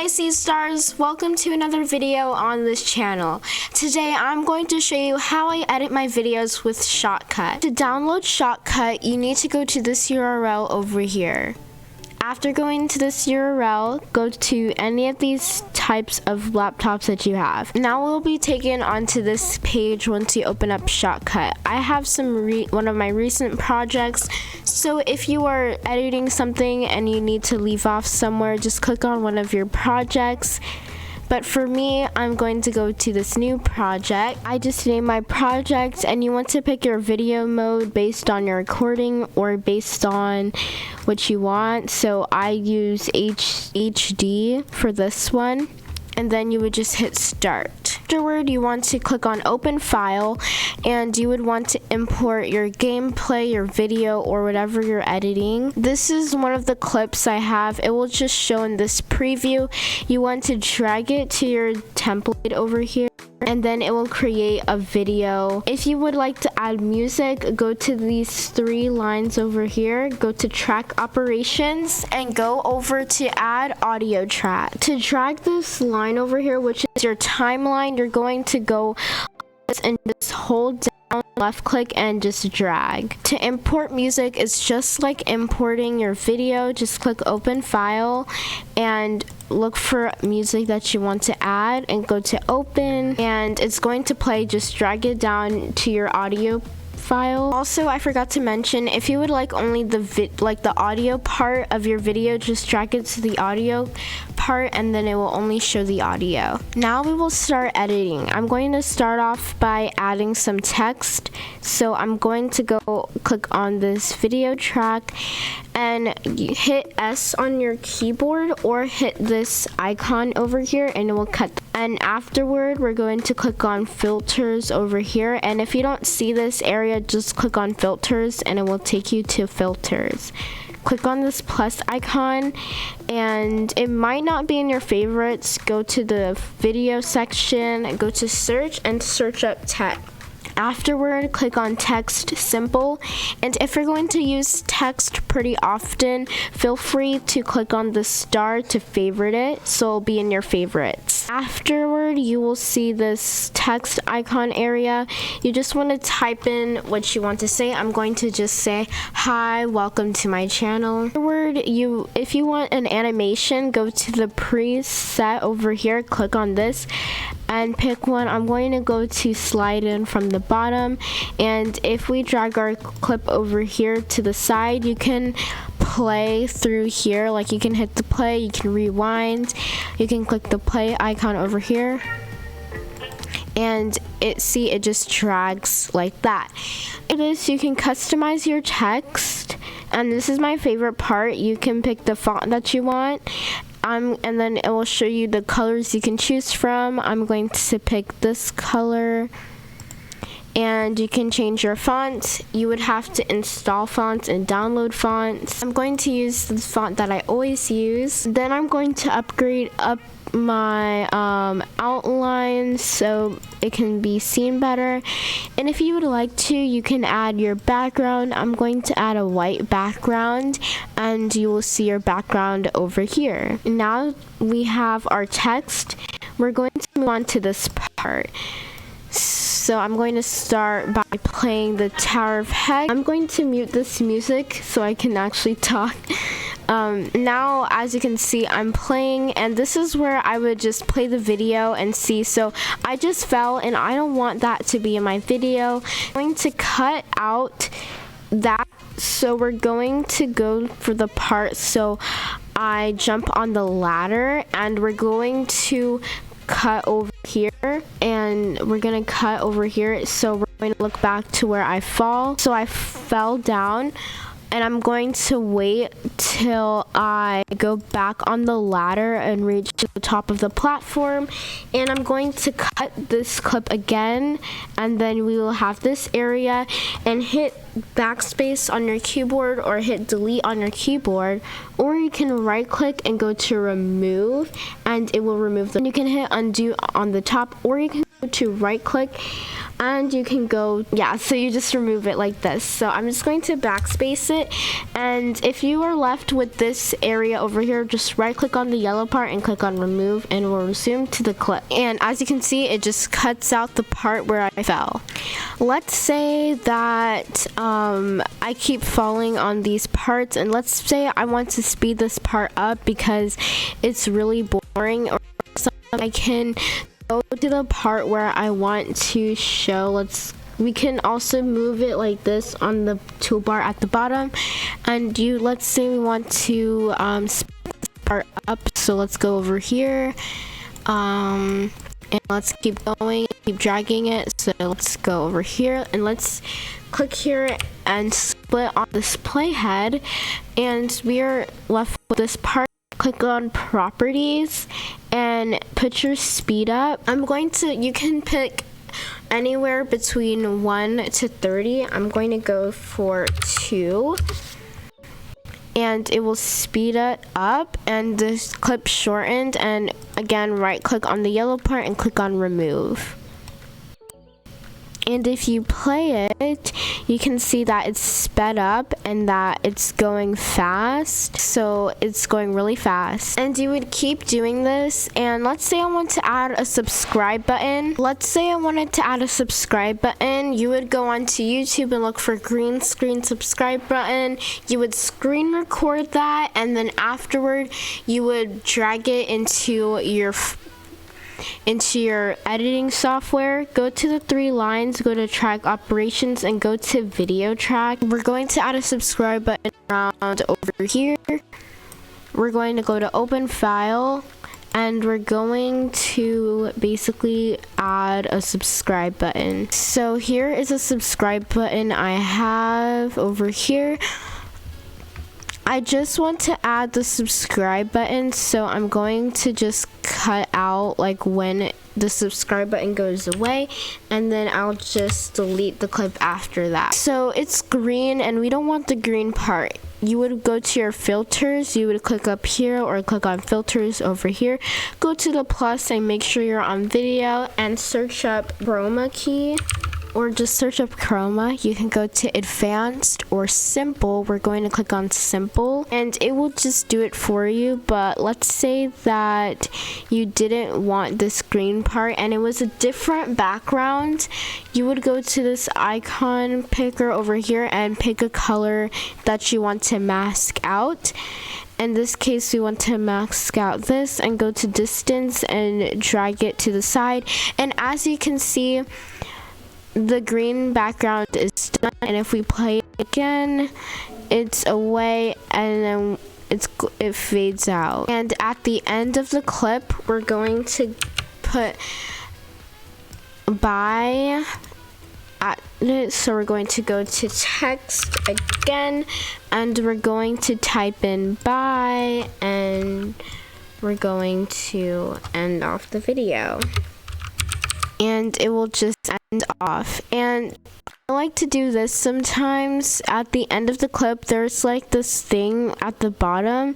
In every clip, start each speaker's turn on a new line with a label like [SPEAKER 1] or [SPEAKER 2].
[SPEAKER 1] Hi Sea Stars, welcome to another video on this channel. Today I'm going to show you how I edit my videos with Shotcut. To download Shotcut, you need to go to this URL over here. After going to this URL, go to any of these types of laptops that you have. Now we'll be taken onto this page once you open up Shotcut. I have one of my recent projects, so if you are editing something and you need to leave off somewhere, just click on one of your projects. But for me, I'm going to go to this new project. I just named my project, and you want to pick your video mode based on your recording or based on what you want. So I use HD for this one, and then you would just hit start. Afterward, you want to click on open file, and you would want to import your gameplay, your video, or whatever you're editing. This is one of the clips I have. It will just show in this preview. You want to drag it to your template over here, and then it will create a video. If you would like to add music, go to these three lines over here, go to track operations, and go over to add audio track. To drag this line over here, which is your timeline, you're going to go and just hold down, left click, and just drag. To import music is just like importing your video. Just click open file and look for music that you want to add and go to open, and it's going to play. Just drag it down to your audio file. Also, I forgot to mention, if you would like only the audio part of your video, just drag it to the audio part and then it will only show the audio. Now we will start editing. I'm going to start off by adding some text. So I'm going to go click on this video track and hit S on your keyboard or hit this icon over here and it will cut. And afterward, we're going to click on filters over here, and if you don't see this area, just click on filters and it will take you to filters. Click on this plus icon, and it might not be in your favorites. Go to the video section, go to search, and search up text. Afterward, click on text simple, and if you're going to use text pretty often, feel free to click on the star to favorite it, so it'll be in your favorites. Afterward, you will see this text icon area. You just want to type in what you want to say. I'm going to just say, hi, welcome to my channel. Afterward, if you want an animation, go to the preset over here, click on this, and pick one. I'm going to go to slide in from the bottom, and if we drag our clip over here to the side, you can play through here. Like, you can hit the play, you can rewind, you can click the play icon over here, and it just drags like that. In this, you can customize your text, and this is my favorite part. You can pick the font that you want, and then it will show you the colors you can choose from. I'm going to pick this color, and you can change your font. You would have to install fonts and download fonts. I'm going to use the font that I always use. Then I'm going to upgrade up my outline so it can be seen better, and if you would like to, you can add your background. I'm going to add a white background, and you will see your background over here. Now we have our text. We're going to move on to this part. So I'm going to start by playing the 𝗨𝗪𝗃. I'm going to mute this music so I can actually talk. Now, as you can see, I'm playing, and this is where I would just play the video and see. So I just fell, and I don't want that to be in my video. I'm going to cut out that. So we're going to go for the part. So I jump on the ladder, and we're going to cut over here, and we're gonna cut over here. So we're going to look back to where I fall. So I fell down, and I'm going to wait till I go back on the ladder and reach to the top of the platform, and I'm going to cut this clip again, and then we will have this area, and hit backspace on your keyboard or hit delete on your keyboard, or you can right click and go to remove, and it will remove them. You can hit undo on the top, or you can to right click and you can go, yeah, so you just remove it like this. So I'm just going to backspace it, and if you are left with this area over here, just right click on the yellow part and click on remove, and we'll resume to the clip. And as you can see, it just cuts out the part where I fell. Let's say that I keep falling on these parts, and let's say I want to speed this part up because it's really boring, or I can go to the part where I want to show. We can also move it like this on the toolbar at the bottom, and let's say we want to speed this part up, so let's go over here, and let's keep going, keep dragging it. So let's go over here and let's click here and split on this playhead, and we are left with this part. Click on properties and put your speed up. You can pick anywhere between 1 to 30. I'm going to go for 2, and it will speed it up, and this clip shortened, and again right click on the yellow part and click on remove. And if you play it, you can see that it's sped up and that it's going fast. So it's going really fast. And you would keep doing this. And let's say I want to add a subscribe button. Let's say I wanted to add a subscribe button. You would go onto YouTube and look for green screen subscribe button. You would screen record that, and then afterward you would drag it into your editing software. Go to the 3 lines, go to track operations, and go to video track. We're going to add a subscribe button around over here. We're going to go to open file, and we're going to basically add a subscribe button. So here is a subscribe button I have over here. I just want to add the subscribe button, so I'm going to just cut out like when the subscribe button goes away, and then I'll just delete the clip after that. So it's green, and we don't want the green part. You would go to your filters, you would click up here or click on filters over here, go to the plus and make sure you're on video and search up chroma key. Or just search up chroma. You can go to advanced or simple. We're going to click on simple, and it will just do it for you. But let's say that you didn't want this green part and it was a different background. You would go to this icon picker over here and pick a color that you want to mask out. In this case, we want to mask out this, and go to distance and drag it to the side. And as you can see, the green background is done, and if we play it again, it's away, and then it fades out. And at the end of the clip, we're going to put bye at it. So we're going to go to text again, and we're going to type in bye, and we're going to end off the video. And it will just end off. And I like to do this sometimes. At the end of the clip, there's like this thing at the bottom.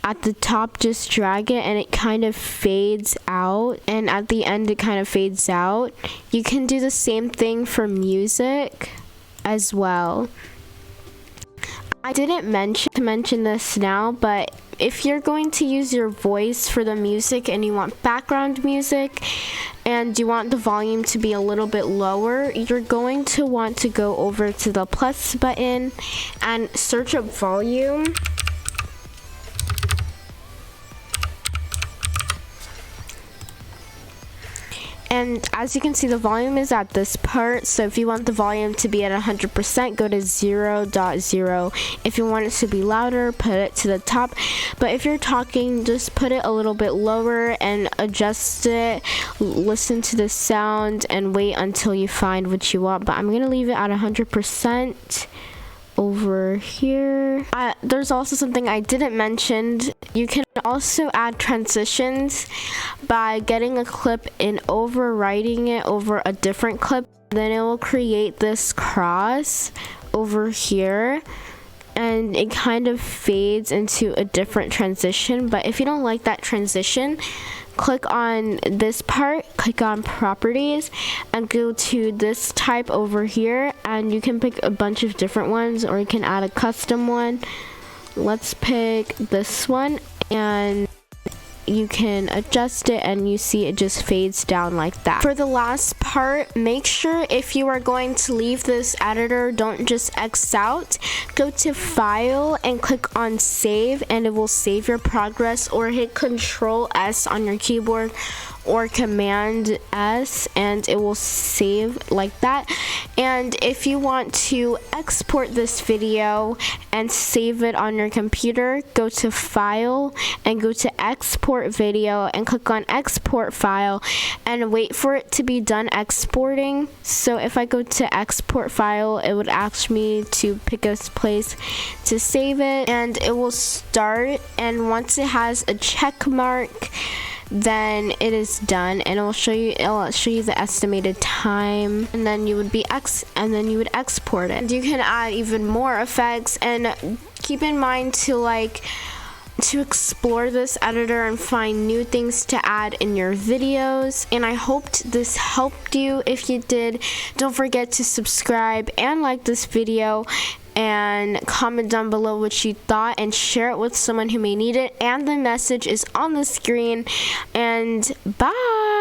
[SPEAKER 1] At the top, just drag it and it kind of fades out. And at the end, it kind of fades out. You can do the same thing for music as well. I didn't mention this now, but if you're going to use your voice for the music and you want background music and you want the volume to be a little bit lower, you're going to want to go over to the plus button and search up volume. And as you can see, the volume is at this part. So if you want the volume to be at 100%, go to 0.0. If you want it to be louder, put it to the top. But if you're talking, just put it a little bit lower and adjust it. Listen to the sound and wait until you find what you want. But I'm going to leave it at 100%. Over here, there's also something I didn't mention. You can also add transitions by getting a clip and overwriting it over a different clip. Then it will create this cross over here, and it kind of fades into a different transition. But if you don't like that transition, click on this part, click on properties, and go to this type over here, and you can pick a bunch of different ones, or you can add a custom one. Let's pick this one, and you can adjust it, and you see it just fades down like that. For the last part, make sure if you are going to leave this editor, don't just X out. Go to File and click on Save, and it will save your progress, or hit Control S on your keyboard or Command S, and it will save like that. And if you want to export this video and save it on your computer, go to File and go to Export Video and click on Export File and wait for it to be done exporting. So if I go to Export File, it would ask me to pick a place to save it, and it will start, and once it has a check mark, then it is done, and it'll show you the estimated time, and then you would export it. And you can add even more effects, and keep in mind to explore this editor and find new things to add in your videos. And I hoped this helped you. If you did, don't forget to subscribe and like this video, and comment down below what you thought, and share it with someone who may need it. And the message is on the screen, and bye.